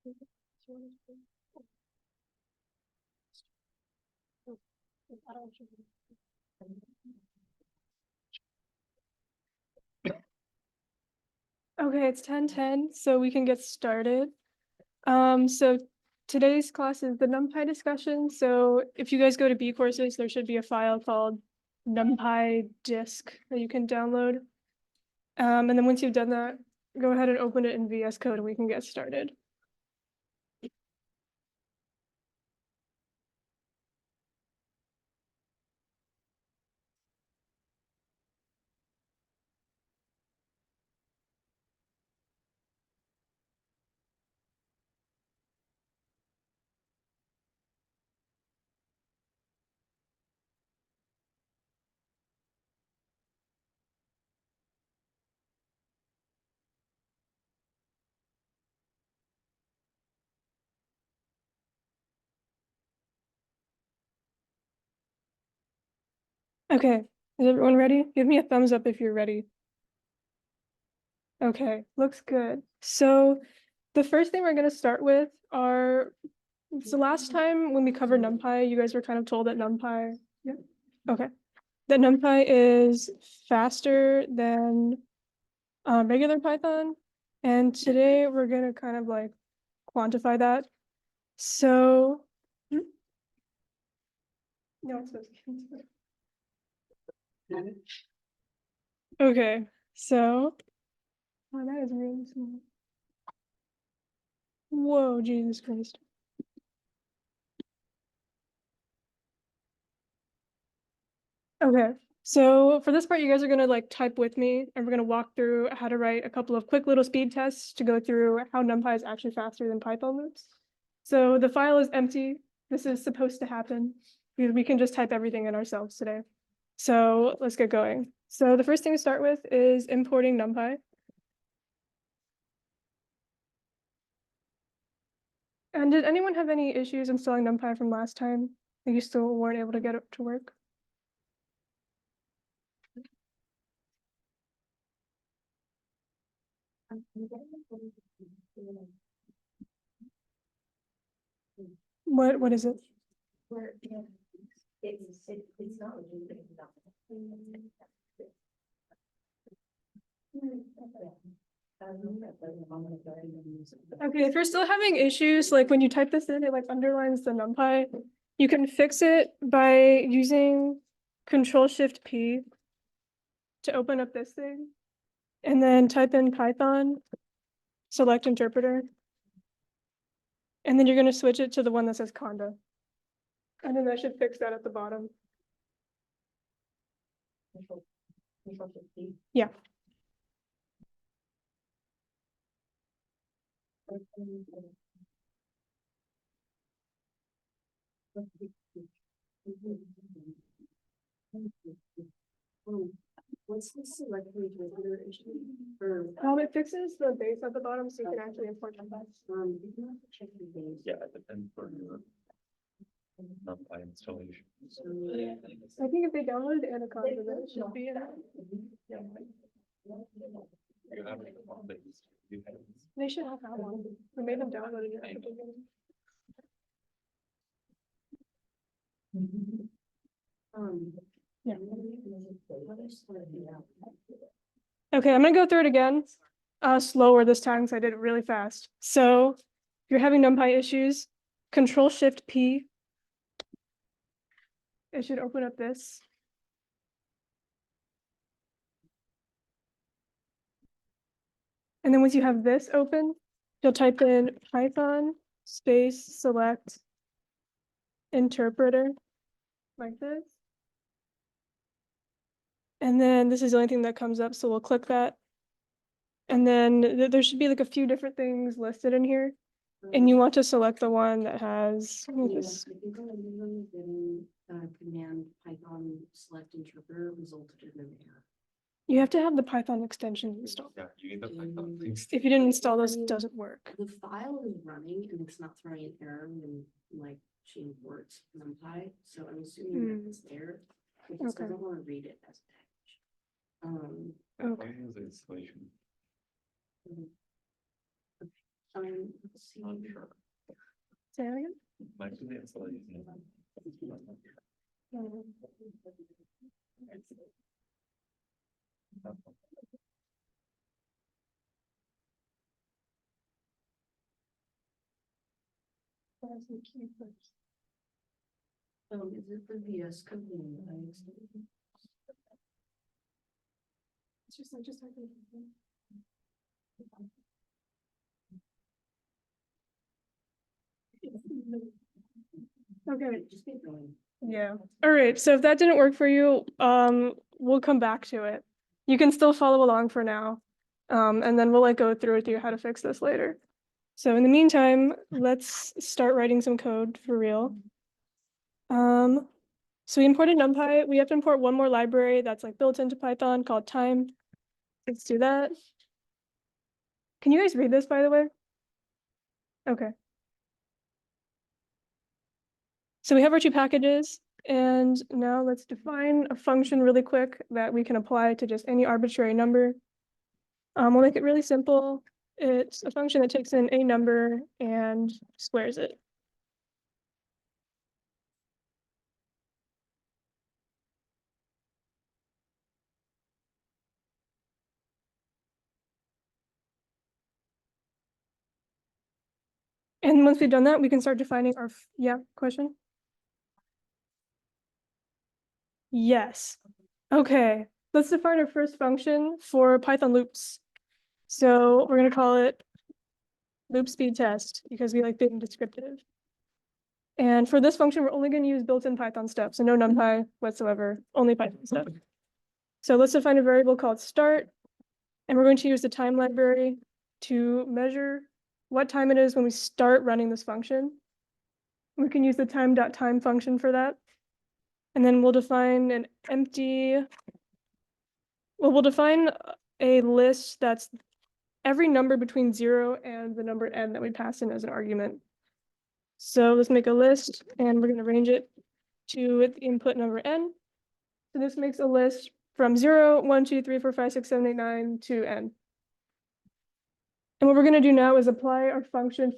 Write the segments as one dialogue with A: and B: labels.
A: Okay, it's 10:10, so we can get started. So today's class is the NumPy discussion. So if you guys go to B courses, there should be a file called NumPy Disc that you can download. And then once you've done that, go ahead and open it in VS Code and we can get started. Okay, is everyone ready? Give me a thumbs up if you're ready. Okay, looks good. So the first thing we're going to start with are, so last time when we covered NumPy, you guys were kind of told that NumPy, yeah, okay, that NumPy is faster than regular Python. And today we're going to kind of like quantify that. So, no, it's supposed to. Okay, so, oh, that is really small. Whoa, Jesus Christ. Okay, so for this part, you guys are gonna like type with me and we're gonna walk through how to write a couple of quick little speed tests to go through how NumPy is actually faster than Python loops. So the file is empty. This is supposed to happen because we can just type everything in ourselves today. So let's get going. So the first thing to start with is importing NumPy. And did anyone have any issues installing NumPy from last time? You still weren't able to get it to work? What is it?
B: It's not
A: Okay, if you're still having issues, like when you type this in, it like underlines the NumPy. You can fix it by using Control-Shift-P to open up this thing. And then type in Python, select interpreter. And then you're going to switch it to the one that says Conda. And then that should fix that at the bottom. Yeah.
B: What's the select interpreter issue?
A: It fixes the base at the bottom so you can actually import NumPy.
B: You can have to check the base.
C: Yeah, it depends on your NumPy installation.
A: I think if they downloaded Anaconda, then it should be in it.
C: You have it on the list. You have it.
A: They should have that one. We made them download it at the beginning. Yeah. Okay, I'm gonna go through it again, slower this time because I did it really fast. So if you're having NumPy issues, Control-Shift-P. It should open up this. And then once you have this open, you'll type in Python space select interpreter like this. And then this is the only thing that comes up, so we'll click that. And then there should be like a few different things listed in here. And you want to select the one that has this.
B: I think getting command Python select interpreter resulted in an error.
A: You have to have the Python extension installed.
C: Yeah, you need the Python things.
A: If you didn't install this, it doesn't work.
B: The file is running and it's not throwing an error when like she imports NumPy, so I'm assuming that it's there. It just
A: Okay.
B: doesn't want to read it as a package.
A: Okay.
C: Why is the installation?
B: Let's see.
C: Not sure.
A: Say that again?
C: Might be the still using it.
B: Is it the VS code?
A: It's just like. Okay.
B: Just keep going.
A: Yeah. All right. So if that didn't work for you, we'll come back to it. You can still follow along for now. And then we'll like go through with you how to fix this later. So in the meantime, let's start writing some code for real. So we imported NumPy. We have to import one more library that's like built into Python called time. Let's do that. Can you guys read this, by the way? Okay. So we have our two packages, and now let's define a function really quick that we can apply to just any arbitrary number. We'll make it really simple. It's a function that takes in a number and squares it. And once we've done that, we can start defining our, yeah, question? Yes. Okay, let's define our first function for Python loops. So we're gonna call it loop speed test because we like being descriptive. And for this function, we're only gonna use built-in Python stuff, so no NumPy whatsoever, only Python stuff. So let's define a variable called start, and we're going to use the time library to measure what time it is when we start running this function. We can use the time.time function for that. And then we'll define an empty, well, we'll define a list that's every number between 0 and the number n that we pass in as an argument. So let's make a list, and we're going to range it to the input number n. So this makes a list from 0, 1, 2, 3, 4, 5, 6, 7, 8, 9 to n. And what we're going to do now is apply our function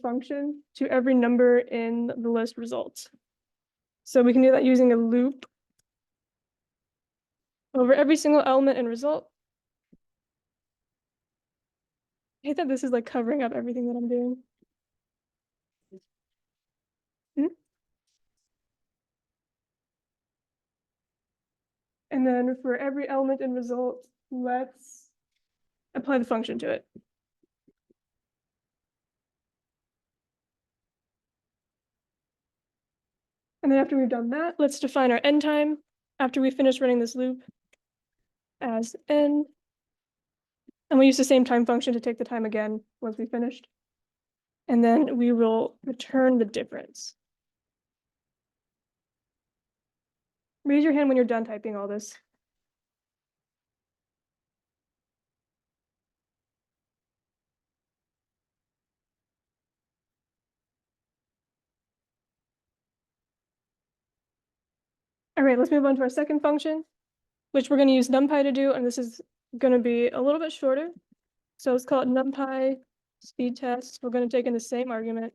A: to every number in the list results. So we can do that using a loop over every single element and result. I hate that this is like covering up everything that I'm doing. And then for every element and result, let's apply the function to it. And then after we've done that, let's define our end time after we finish running this loop as n. And we'll use the same time function to take the time again once we finished. And then we will return the difference. Raise your hand when you're done typing all this. All right, let's move on to our second function, which we're going to use NumPy to do, and this is going to be a little bit shorter. So let's call it NumPy speed test. We're going to take in the same argument,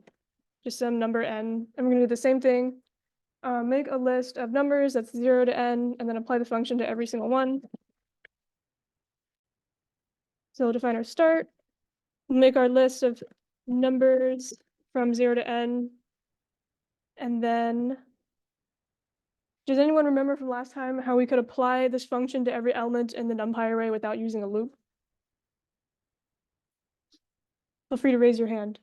A: just some number n, and we're going to do the same thing. Make a list of numbers that's 0 to n, and then apply the function to every single one. So we'll define our start, make our list of numbers from 0 to n, and then does anyone remember from last time how we could apply this function to every element in the NumPy array without using a loop? Feel free to raise your hand.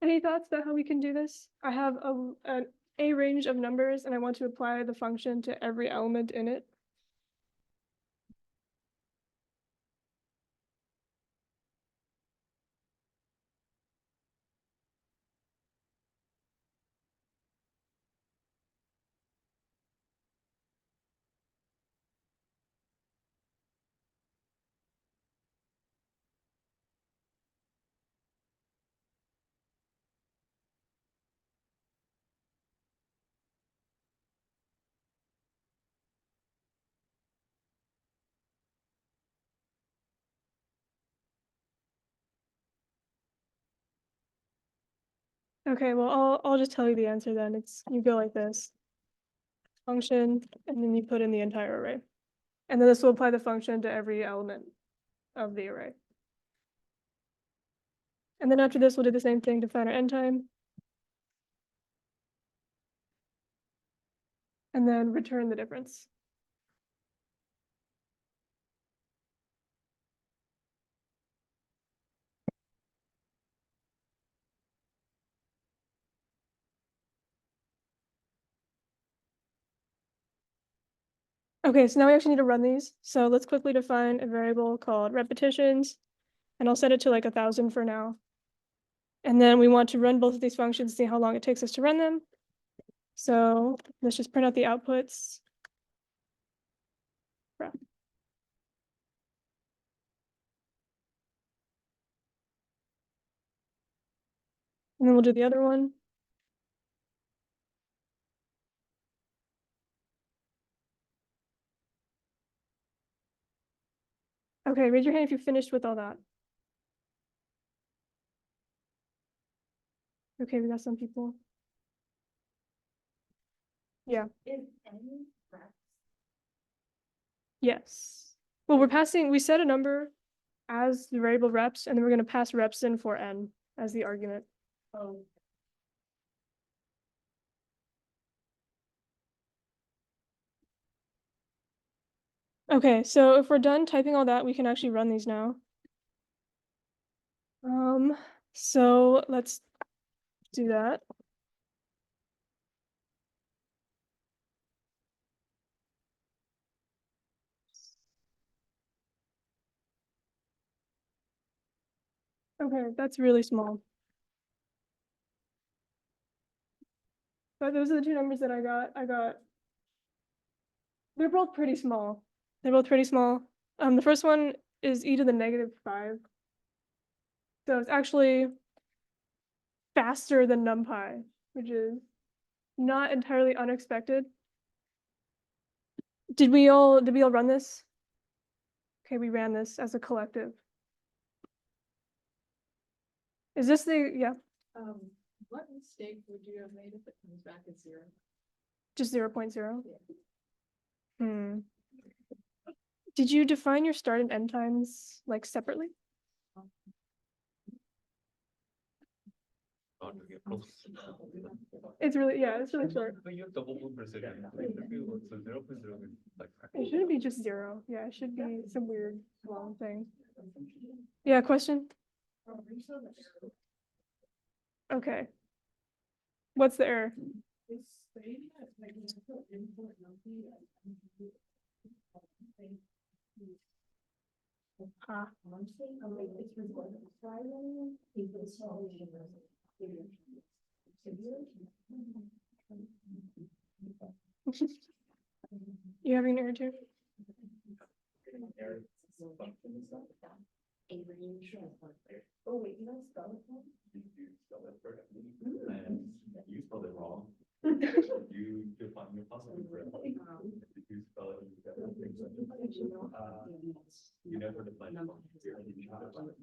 A: Any thoughts about how we can do this? I have a range of numbers and I want to apply the function to every element in it. Okay, well, I'll just tell you the answer then. You go like this. Function, and then you put in the entire array. And then this will apply the function to every element of the array. And then after this, we'll do the same thing to find our end time. And then return the difference. Okay, so now we actually need to run these. So let's quickly define a variable called repetitions, and I'll set it to like 1,000 for now. And then we want to run both of these functions, see how long it takes us to run them. So let's just print out the outputs. Ref. And then we'll do the other one. Okay, raise your hand if you finished with all that. Okay, we got some people. Yeah. Yes. Well, we set a number as the variable reps, and then we're going to pass reps in for n as the argument.
B: Oh.
A: Okay, so if we're done typing all that, we can actually run these now. So let's do that. Okay, that's really small. But those are the two numbers that I got. They're both pretty small. They're both pretty small. The first one is e to the -5. So it's actually faster than NumPy, which is not entirely unexpected. Did we all run this? Okay, we ran this as a collective. Is this yeah,
D: What mistake would you have made if it comes back as 0?
A: just 0.0? Did you define your start and end times like separately? It's really short.
C: But you have double precision. So 0.0 is like.
A: It shouldn't be just 0. Yeah, it should be some weird long thing. Yeah, question? Okay. What's the error? Ah. You having an error too?
B: Oh, wait, you don't spell it wrong?
C: You spell it correctly, and you spelled it wrong. You define your possible correctly. If you spell it, you got things you never define it. You try to find it.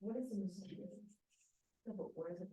B: What is the mistake? Where is it?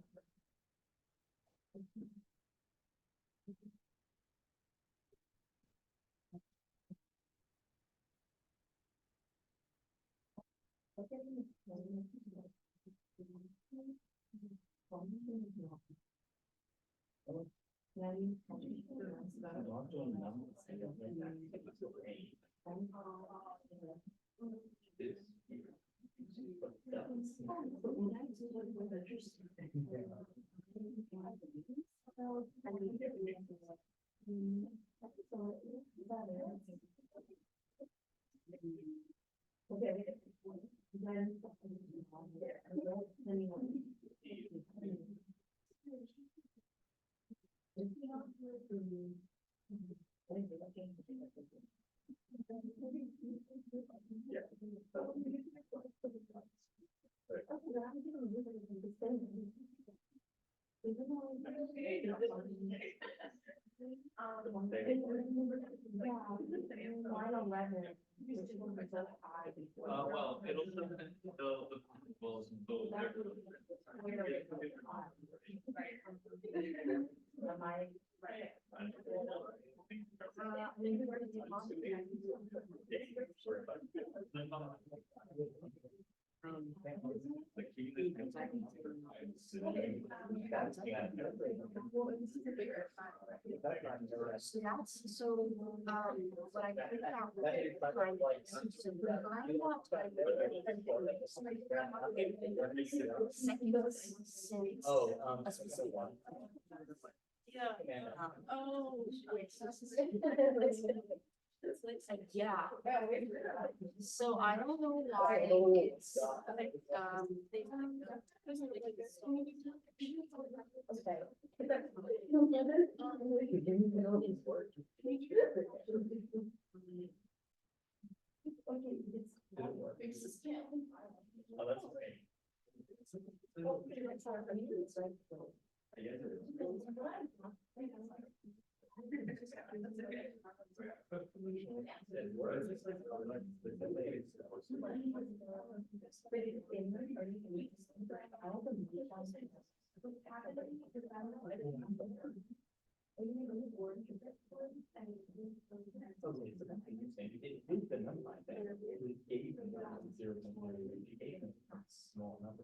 C: Well, it'll,
B: So that's, so, what I figured out. Was behind this. So behind that, seconds since a specific one.
D: Oh.
B: Yeah. So I don't know why it's, they.
C: oh, that's okay. Small number.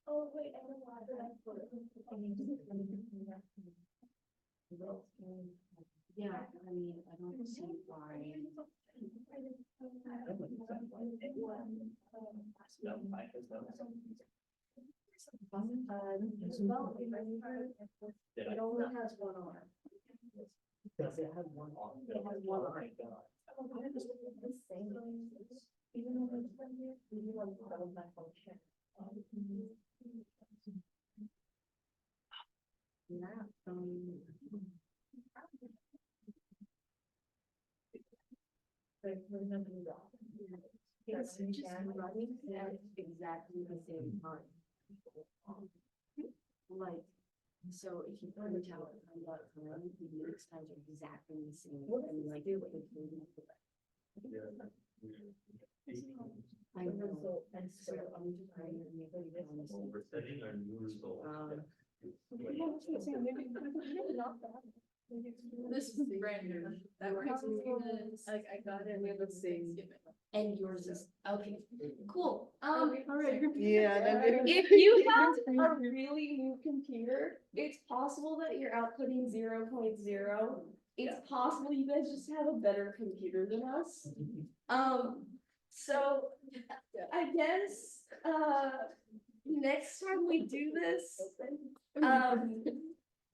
B: Oh, wait, yeah, I mean, I don't see why. It only has one arm.
C: Does it have one on?
B: It has one
C: Oh
B: arm.
C: my God.
B: Even though it's from here, we do want to follow that function. Yeah, it's just running at exactly the same time. Like, so if you point it out on that time, the units times are exactly the same, and like, do what I know, and so I'm just trying to make it honest.
C: We're setting our new results.
D: This is brand new. That was, like, I got it with Thanksgiving.
B: And yours is, okay, cool,
E: Yeah.
B: if you have a really new computer, it's possible that you're outputting 0.0. It's possible you guys just have a better computer than us. So I guess, next time we do this,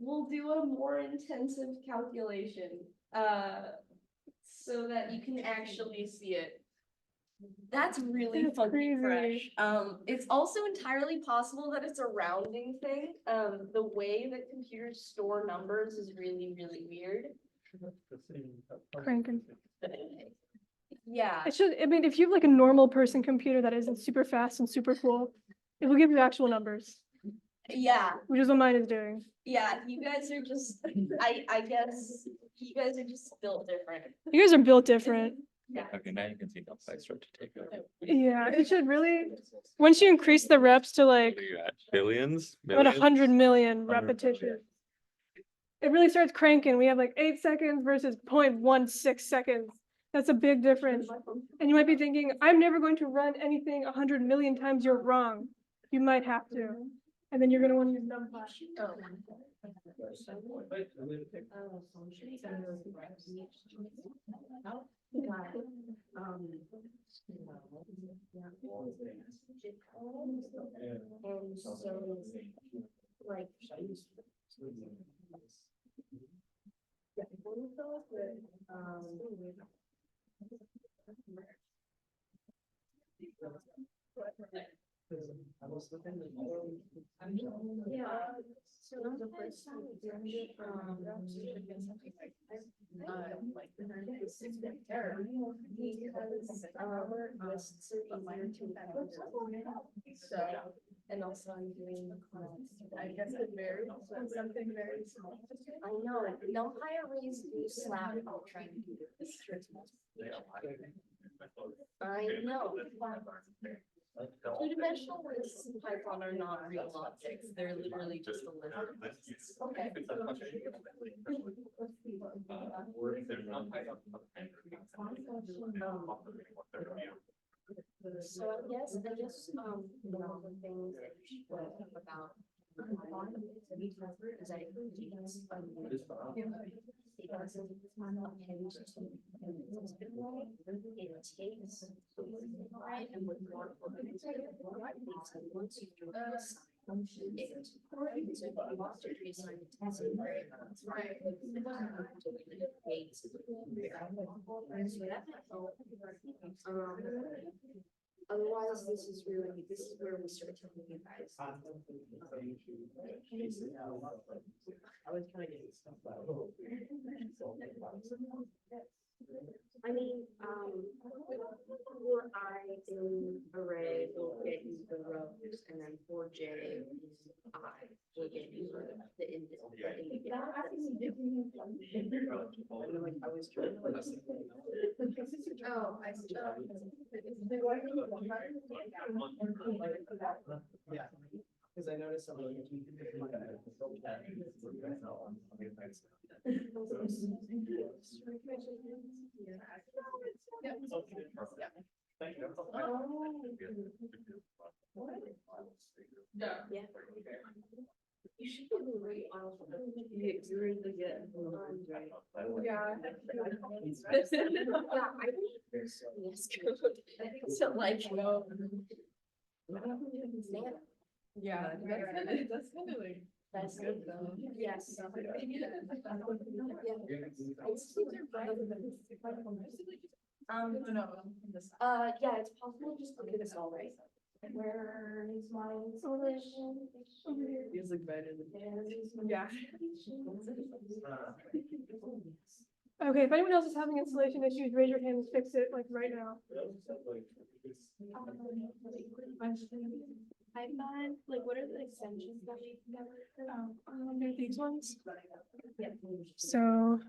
B: we'll do a more intensive calculation, so that you can actually see it. That's really
A: That's
B: funky
A: crazy.
B: fresh. It's also entirely possible that it's a rounding thing. The way that computers store numbers is really, really weird.
A: Cranking.
B: Yeah,
A: It should, I mean, if you have like a normal person computer that isn't super fast and super cool, it will give you actual numbers,
B: yeah,
A: which is what mine is doing.
B: yeah, you guys are just, I guess, you guys are just built different.
A: You guys are built different.
C: Okay, now you can see NumPy start to take over.
A: Yeah, it should really, once you increase the reps to like
C: What are you at? Billions?
A: about 100 million
C: 100
A: repetitions, it really starts cranking. We have like 8 seconds versus 0.16 seconds. That's a big difference. And you might be thinking, I'm never going to run anything 100 million times. You're wrong. You might have to. And then you're going to want to use NumPy.
B: And so, like,
D: Yeah. So the first time we did it, like the error, because our lists are easier to find. So, and also I'm doing, I guess it varies from something very small.
B: I know, no higher raise do slap while trying to do this. I know. Two-dimensional lists in Python are not real objects, they're literally just a list. Okay.
C: Or if there's NumPy.
B: So yes, I guess, one of the things that you should know about. Is I it takes. Right, and with more. Once you do this. It. So if you want to reassign it to right. So that might help. Otherwise, this is where we start telling you guys.
E: I was kind of getting stuff out.
B: I mean, for I in array will get you the rows, and then for J, I will get you the index.
E: I was trying to like.
D: Oh, I see.
E: Yeah, because I noticed some of the.
C: Thank you.
B: Yeah. You should give me right off.
E: You really get.
A: Yeah.
B: Yeah, I think there's yes code. So like,
D: Yeah, that's kind of like.
B: that's
D: good though.
B: Yes.
D: No.
B: Yeah, it's possible, just look at this all right. Where is my installation?
E: Feels like better than.
A: Yeah. Okay, if anyone else is having installation issues, raise your hand and fix it like right now.
B: Python, like what are the extensions that we
A: They're these ones.
B: Yeah.
A: So.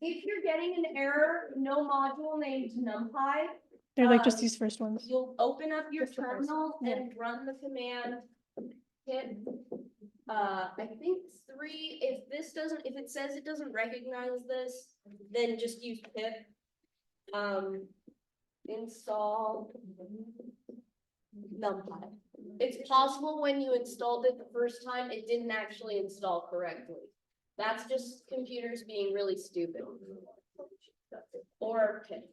B: If you're getting an error, no module named NumPy,
A: They're like just these first ones.
B: you'll open up your
A: Just the first,
B: terminal
A: yeah.
B: and run the command. Hit, I think 3, if it says it doesn't recognize this, then just use pip. Install NumPy. It's possible when you installed it the first time, it didn't actually install correctly. That's just computers being really stupid. Or pip.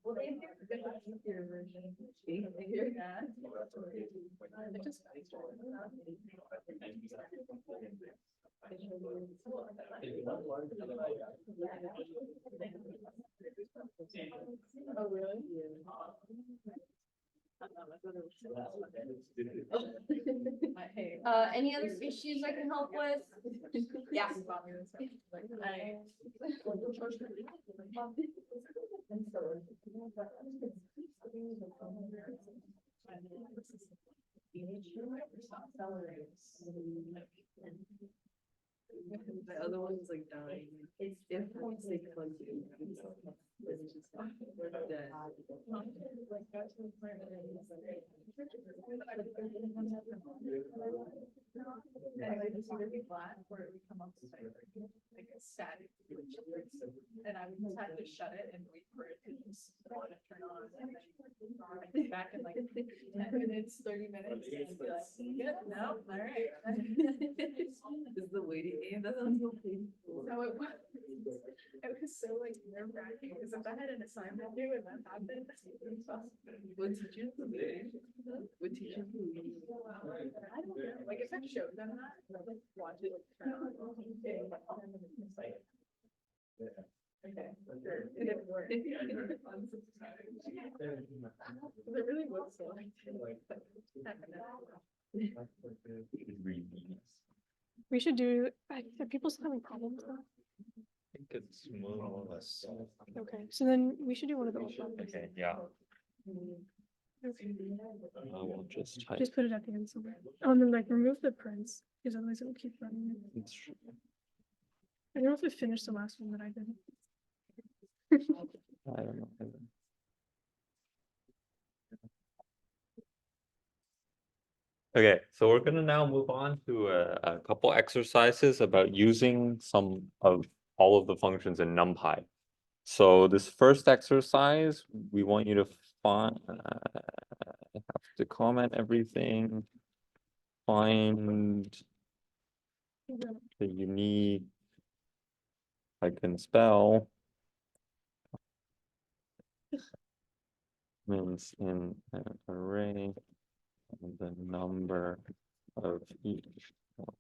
D: Well, they have a good computer version. Yeah. Oh, really?
B: Any other issues I can help with? Yeah.
E: The other one's like dying. It's different. They plug in. It's just dead.
D: Like a static. And I would just have to shut it and wait for it to just want to turn on. And then I think back and like 10 minutes, 30 minutes. And be like, "Good, no, all right."
E: Is the waiting game, that sounds so painful.
D: So it was so like nerve wracking because if I had an assignment due and that happened.
E: What teachers do they? What teachers do we?
D: I don't know, like if I showed them that, I'd like watch it. Turn on, and like, it's like, okay, sure, it didn't work. It really was so like.
A: We should do, are people still having problems though?
C: I think it's more or less.
A: Okay, so then we should do one of the old ones.
C: Okay, yeah.
A: Okay.
C: We'll just type.
A: Just put it at the end somewhere. Oh, and then like remove the prints, because otherwise it will keep running. I don't know if I finished the last one that I did.
C: I don't know. Okay, so we're gonna now move on to a couple exercises about using some of all of the functions in NumPy. So this first exercise, we want you to find, have to comment everything, find the unique, I can spell, means in an array, and the number of each one.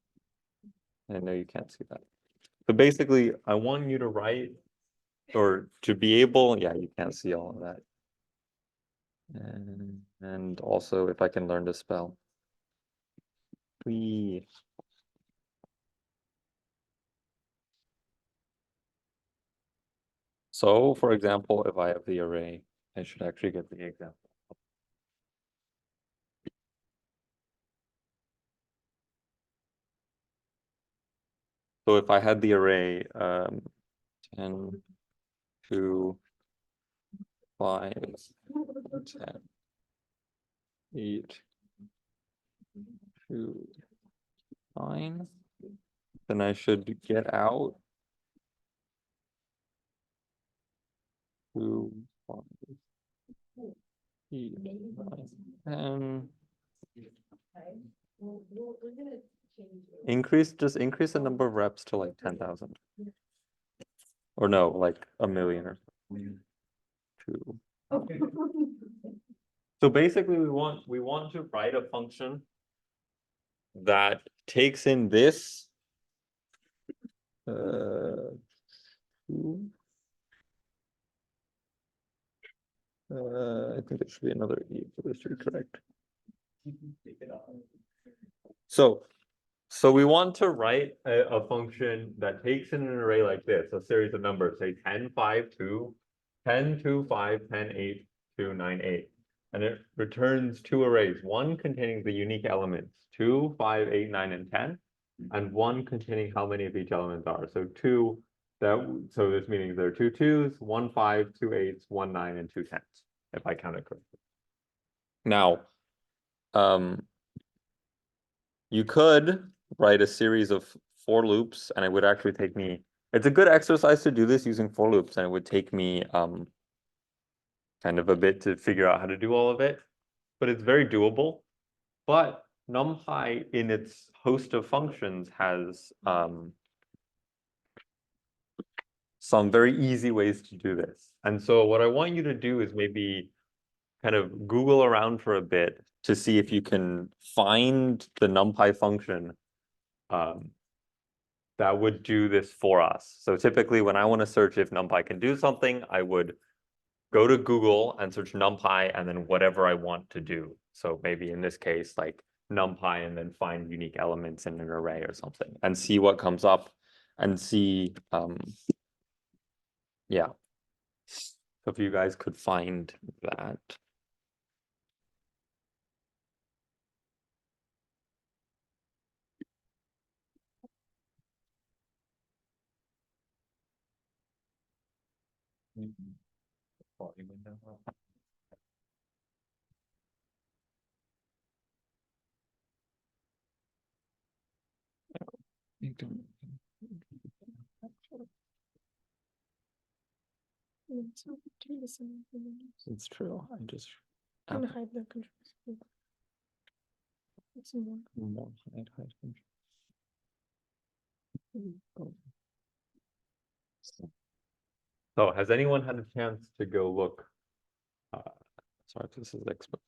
C: I know you can't see that. So basically, I want you to write, or to be able, yeah, you can't see all of that. And also if I can learn to spell. So for example, if I have the array, I should actually get the example. So if I had the array 10, 2, 5, 10, 8, 2, 9, then I should get out 2, 5, 8, 9, 10. Just increase the number of reps to like 10,000. Or no, like a million or something. 2. So basically we want to write a function that takes in this 2. I think it should be another E for this to be correct. So we want to write a function that takes in an array like this, a series of numbers, say 10, 5, 2, 10, 2, 5, 10, 8, 2, 9, 8. And it returns 2 arrays, one containing the unique elements, 2, 5, 8, 9, and 10, and one containing how many of each element are. So so this means there are 2 2s, 1 5, 2 8s, 1 9, and 2 10s, if I count it correctly. Now, you could write a series of for loops, and it would actually take me, it's a good exercise to do this using for loops, and it would take me kind of a bit to figure out how to do all of it, but it's very doable. But NumPy in its host of functions has some very easy ways to do this. And so what I want you to do is maybe kind of Google around for a bit to see if you can find the NumPy function that would do this for us. So typically when I want to search if NumPy can do something, I would go to Google and search NumPy and then whatever I want to do. So maybe in this case, like NumPy and then find unique elements in an array or something and see what comes up and see, yeah. So if you guys could find that. It's true. I just
A: I'm gonna hide the control. Some more.
C: More hide control. So has anyone had a chance to go look? Sorry, this is exposed.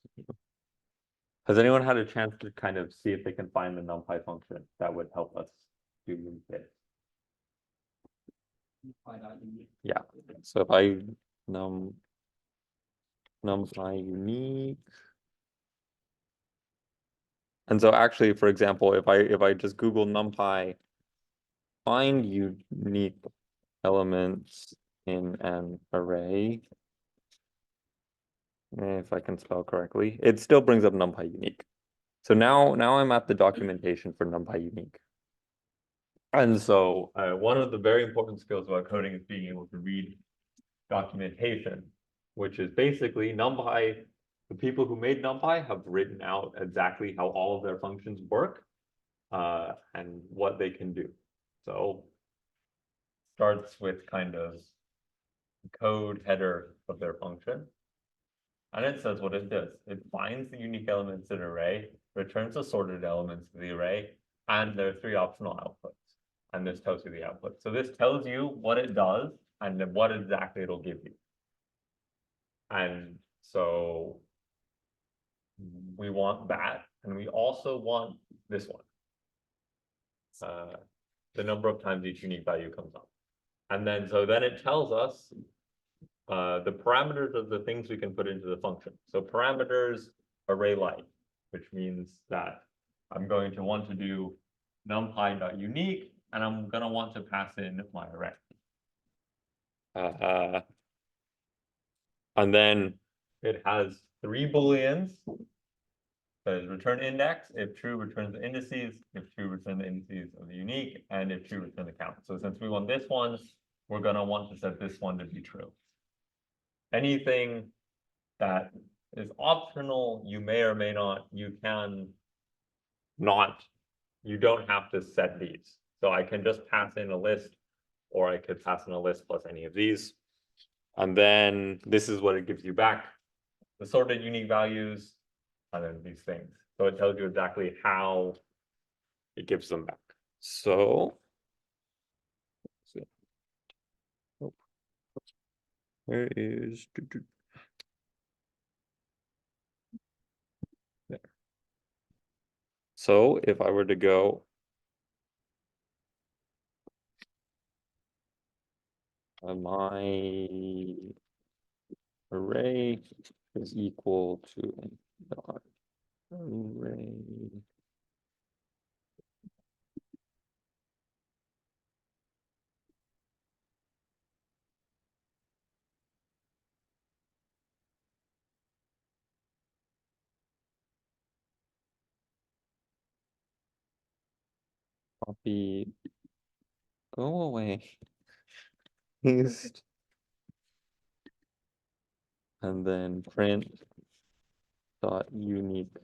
C: Has anyone had a chance to kind of see if they can find the NumPy function that would help us do this? Yeah, so if I NumPy unique. And so actually, for example, if I just Google NumPy, find unique elements in an array, if I can spell correctly, it still brings up NumPy unique. So now I'm at the documentation for NumPy unique. And so one of the very important skills about coding is being able to read documentation, which is basically NumPy. The people who made NumPy have written out exactly how all of their functions work and what they can do. So starts with kind of code header of their function. And it says what it does. It finds the unique elements in an array, returns the sorted elements to the array, and there are 3 optional outputs. And this tells you the output. So this tells you what it does and then what exactly it'll give you. And so we want that, and we also want this one. The number of times each unique value comes up. And then it tells us the parameters of the things we can put into the function. So parameters array like, which means that I'm going to want to do numpy.unique, and I'm going to want to pass in my array. And then it has 3 booleans. Says return index, if true, return the indices, if true, return the indices of the unique, and if true, return the count. So since we want this one, we're going to want to set this one to be true. Anything that is optional, you may or may not, you don't have to set these. So I can just pass in a list, or I could pass in a list plus any of these. And then this is what it gives you back. The sorted unique values, and then these things. So it tells you exactly how it gives them back. So where is there? So if I were to go my array is equal to dot array copy, go away, paste, and then print dot unique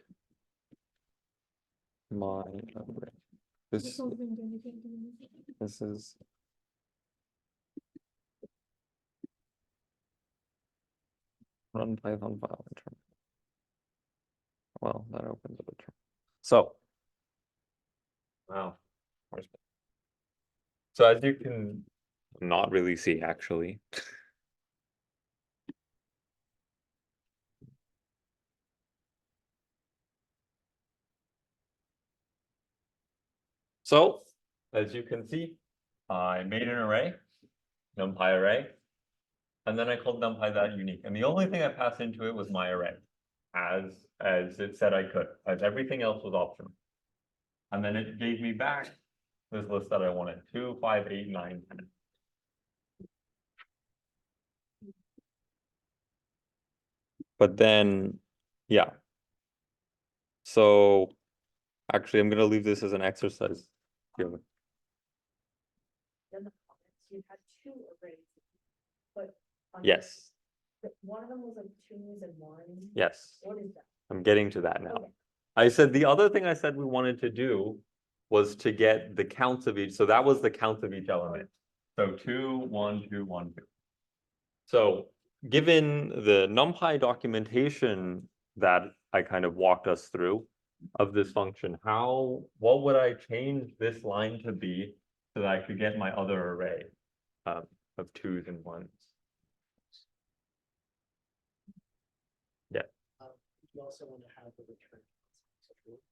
C: my array. This is run Python file in terminal. Well, that opens up a term. So, wow. So as you can not really see actually. So as you can see, I made an array, NumPy array, and then I called NumPy that unique. And the only thing I passed into it was my array, as it said I could, as everything else was optional. And then it gave me back this list that I wanted, 2, 5, 8, 9, 10. But then, yeah. So actually, I'm going to leave this as an exercise.
D: In the comments, you had 2 arrays, but
C: Yes,
D: one of them was like 2s and 1s.
C: yes.
D: What is that?
C: I'm getting to that now.
D: Okay.
C: I said the other thing I said we wanted to do was to get the counts of each. So that was the counts of each element. So 2, 1, 2, 1, 2. So given the NumPy documentation that I kind of walked us through of this function, what would I change this line to be so that I could get my other array of 2s and 1s? Yeah.
F: You also want to have the return.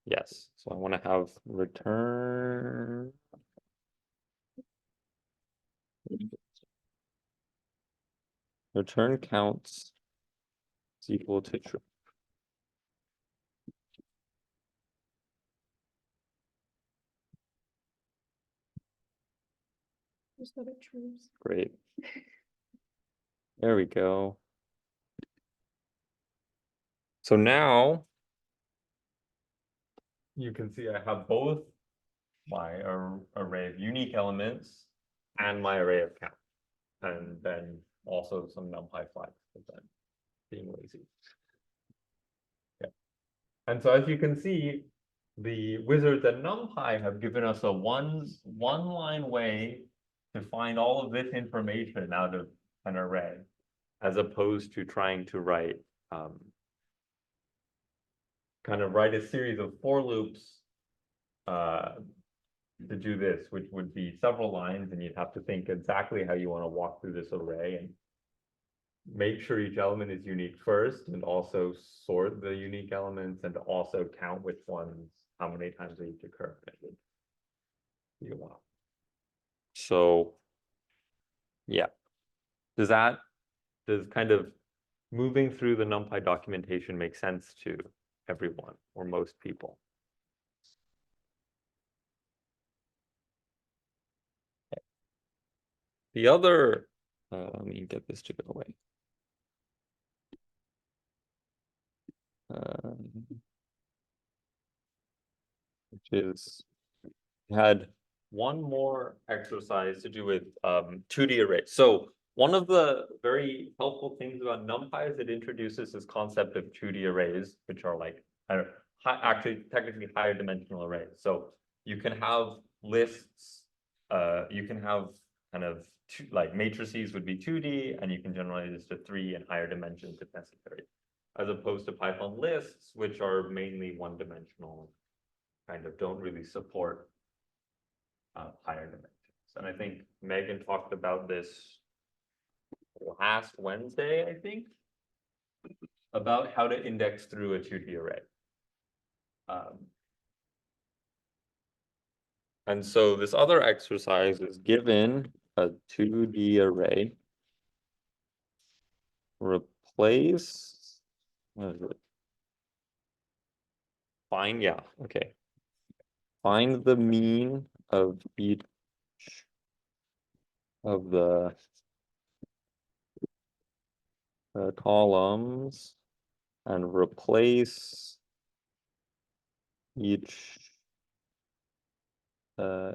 C: Yes, so I want to have return. Return counts is equal to true.
A: Just let it choose.
C: Great. There we go. So now you can see I have both my array of unique elements and my array of count, and then also some NumPy flags for that being lazy. Yeah. And so as you can see, the wizards at NumPy have given us a one line way to find all of this information out of an array, as opposed to trying to write kind of write a series of for loops to do this, which would be several lines, and you'd have to think exactly how you want to walk through this array and make sure each element is unique first, and also sort the unique elements, and also count which ones, how many times they each occur. It would be a while. So yeah, does kind of moving through the NumPy documentation make sense to everyone or most people? Okay. The other, let me get this to go away. Which is, we had one more exercise to do with 2D arrays. So one of the very helpful things about NumPy is it introduces this concept of 2D arrays, which are like, actually technically higher dimensional arrays. So you can have lists, you can have kind of like matrices would be 2D, and you can generalize this to 3 and higher dimensions if necessary, as opposed to Python lists, which are mainly one-dimensional, kind of don't really support higher dimensions. And I think Megan talked about this last Wednesday, I think, about how to index through a 2D array. And so this other exercise is given a 2D array, replace, what is it? Find, yeah, okay. Find the mean of each of the columns and replace each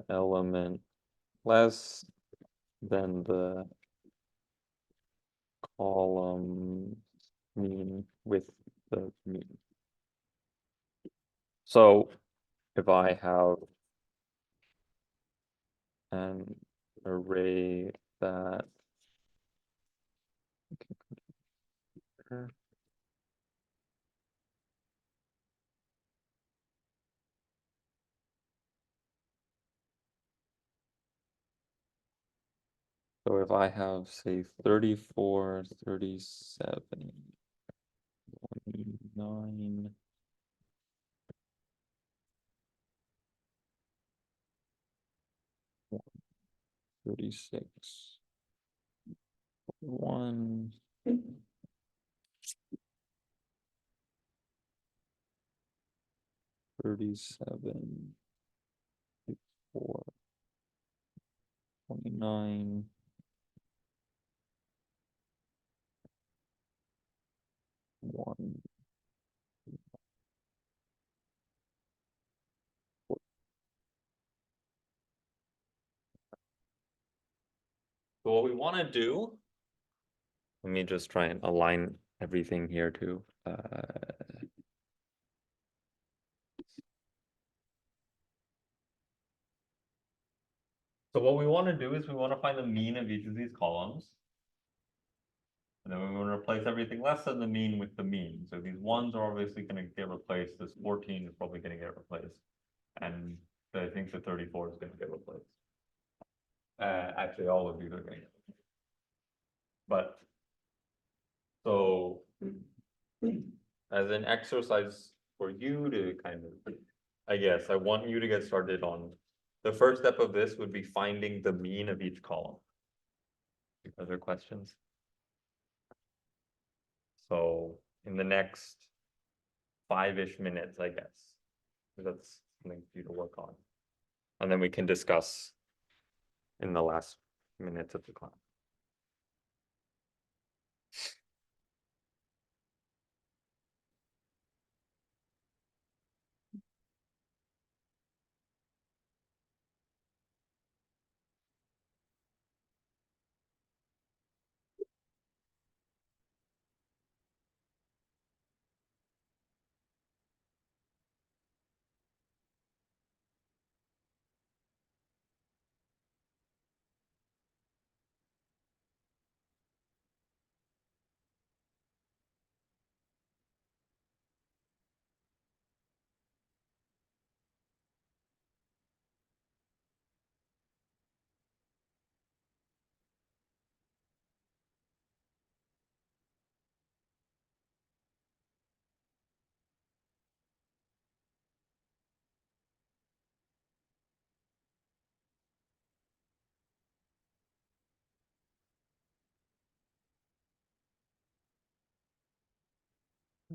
C: element less than the column mean with the mean. So if I have an array that so if I have, say, 34, 37, 29, 36, 1, 37, 4, 29, 1. So what we want to do, let me just try and align everything here too. So what we want to do is we want to find the mean of each of these columns. And then we're gonna replace everything less than the mean with the mean. So these ones are obviously gonna get replaced. This 14 is probably gonna get replaced. And I think the 34 is gonna get replaced. Actually, all of these are gonna get replaced. But so as an exercise for you to kind of, I guess, I want you to get started on, the first step of this would be finding the mean of each column. Other questions? So in the next 5-ish minutes, I guess, that's something for you to work on. And then we can discuss in the last minutes of the class.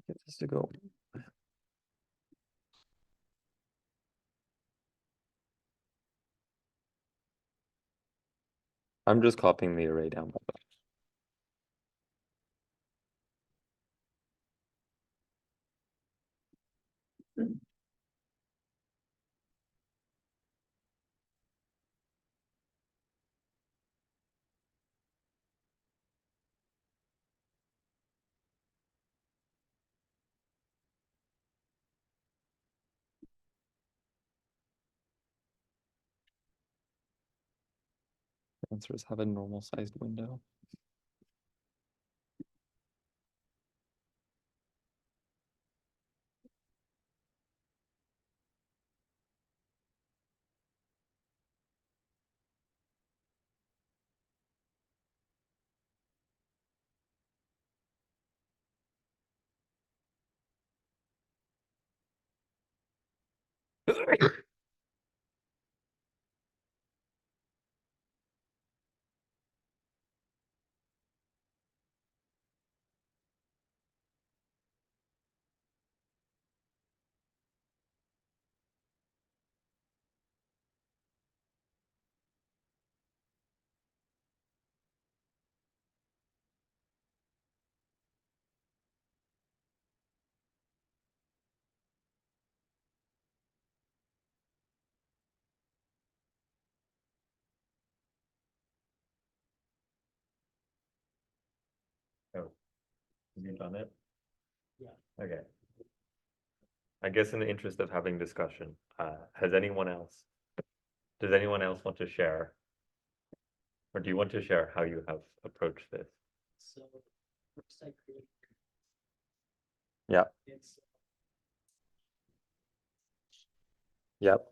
C: Get this to go. I'm just copying the array down. Answers have a normal sized window. Oh, have you done it?
F: Yeah.
C: Okay. I guess in the interest of having discussion, does anyone else want to share? Or do you want to share how you have approached this?
F: So first I create.
C: Yeah.
F: It's
C: Yep.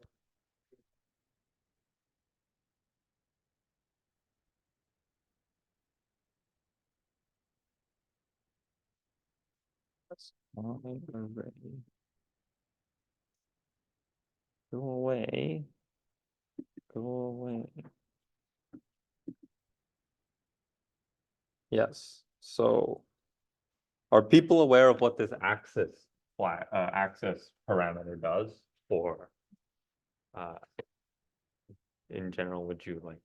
C: Fine array. Go away. Go away. Yes, so are people aware of what this axis parameter does for in general, would you like?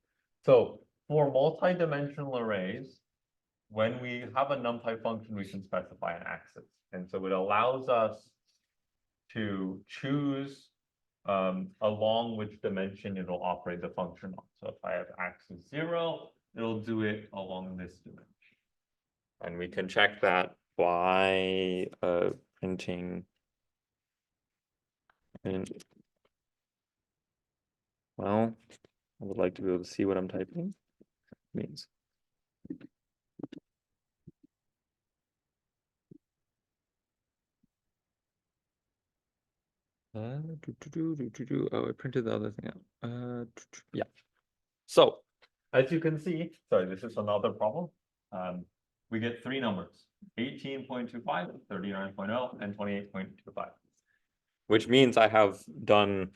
C: So for multi-dimensional arrays, when we have a NumPy function, we can specify an axis. And so it allows us to choose along which dimension it'll operate the function on. So if I have axis 0, it'll do it along this dimension. And we can check that by printing in. Well, I would like to be able to see what I'm typing. Means Oh, I printed the other thing out. Yeah. So, as you can see, sorry, this is another problem. We get three numbers, 18.25, 39.0, and 28.25. Which means I have done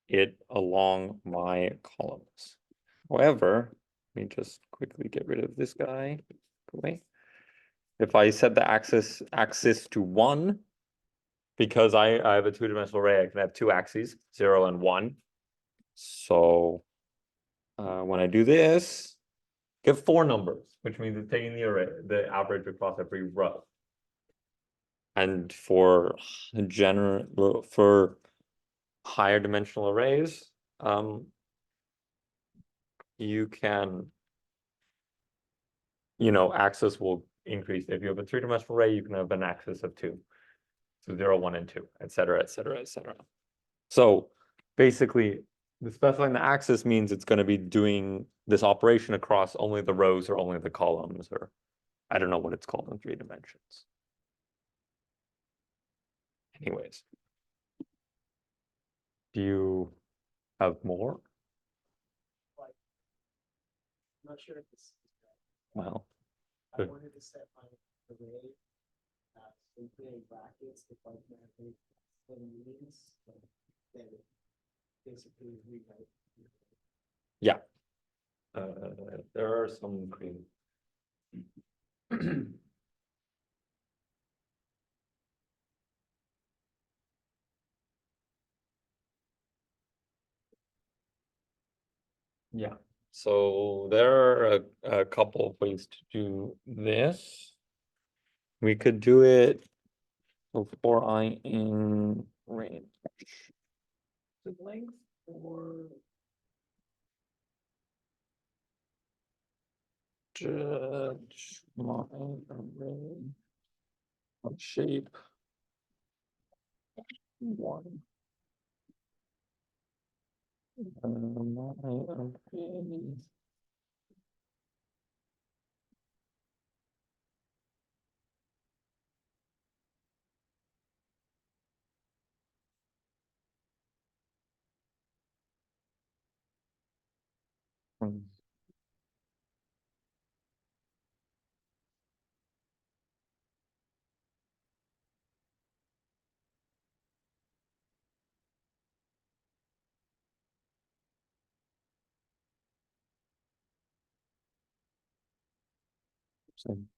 C: it along my columns. However, let me just quickly get rid of this guy. Go away. If I set the axis to 1, because I have a two-dimensional array, I can have two axes, 0 and 1. So when I do this, get 4 numbers, which means it's taking the array, the average across every row. And for higher dimensional arrays, you can, axis will increase. If you have a three-dimensional array, you can have an axis of 2. So 0, 1, and 2, et cetera, et cetera, et cetera. So basically, the specifying the axis means it's going to be doing this operation across only the rows or only the columns, or I don't know what it's called in 3 dimensions. Anyways, do you have more?
F: I'm not sure if this is
C: Well,
F: I
C: good.
F: wanted to set my array simply in brackets if I can have the means, then basically rewrite.
C: Yeah. There are some green. Yeah, so there are a couple of ways to do this. We could do it before I in range.
F: The length or
C: Judge my array of shape 1. My array. Same.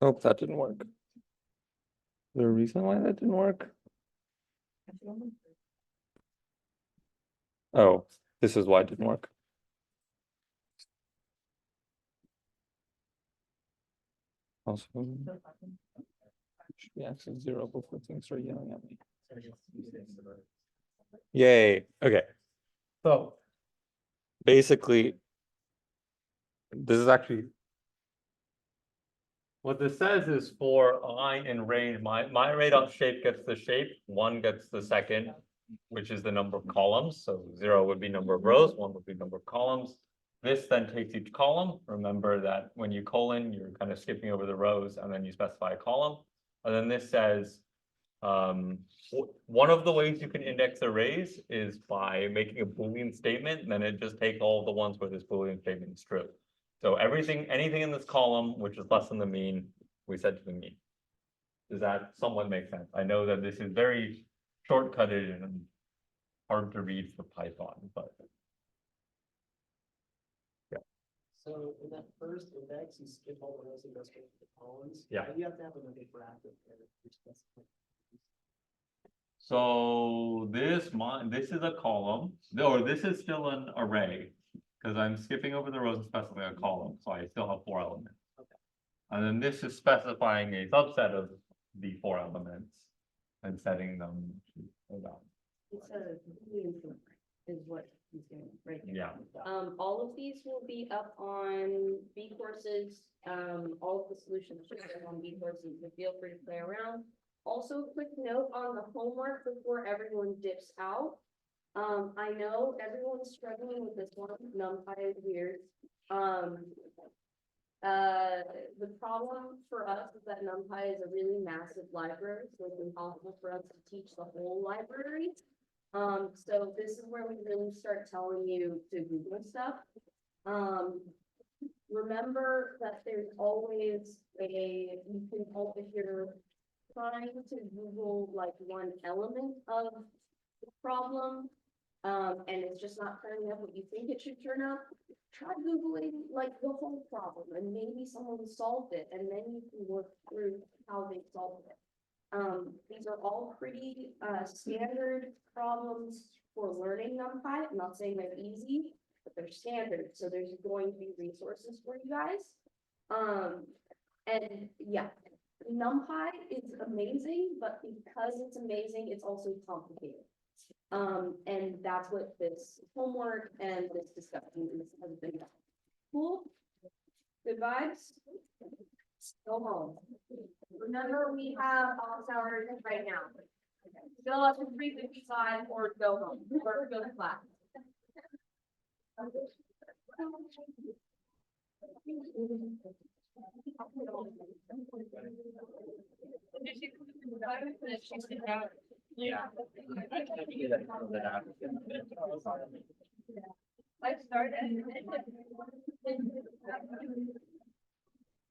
C: Oh, that didn't work. Is there a reason why that didn't work? Oh, this is why it didn't work. Also, should be actually 0 before things start yelling at me. Yay, okay. So basically, this is actually what this says is for I in range, my rate of shape gets the shape, 1 gets the second, which is the number of columns. So 0 would be number of rows, 1 would be number of columns. This then takes each column. Remember that when you colon, you're kind of skipping over the rows and then you specify a column. And then this says, one of the ways you can index arrays is by making a Boolean statement, and then it just takes all the ones where this Boolean statement is true. So anything in this column, which is less than the mean, we set to the mean. Does that somewhat make sense? I know that this is very shortcutted and hard to read for Python, but.
F: so in that first index, you skip all the rows and go straight to the columns.
C: Yeah.
F: And you have to have another bracket there. Which
C: So this is a column, or this is still an array, because I'm skipping over the rows and specifying a column, so I still have 4 elements.
F: Okay.
C: And then this is specifying a subset of the 4 elements and setting them to that.
B: It's a Boolean is what He's gonna break it.
C: Yeah.
B: All of these will be up on B courses, all of the solutions should be on B courses, so feel free to play around. Also, a quick note on the homework before everyone dips out. I know everyone's struggling with this one, NumPy is weird. The problem for us is that NumPy is a really massive library, so it's impossible for us to teach the whole library. So this is where we really start telling you to Google stuff. Remember that there's always you can, if you're trying to Google like one element of the problem, and it's just not turning up what you think it should turn up, try Googling like the whole problem and maybe someone solved it and then you can work through how they solved it. These are all pretty standard problems for learning NumPy. I'm not saying they're easy, but they're standard. So there's going to be resources for you guys. And yeah, NumPy is amazing, but because it's amazing, it's also complicated. And that's what this homework and this discussion has been done. Cool? Good vibes? Go home. Remember, we have office hours right now. Fill up to 3:55 or go home or go to class.
C: Yeah.
B: I started.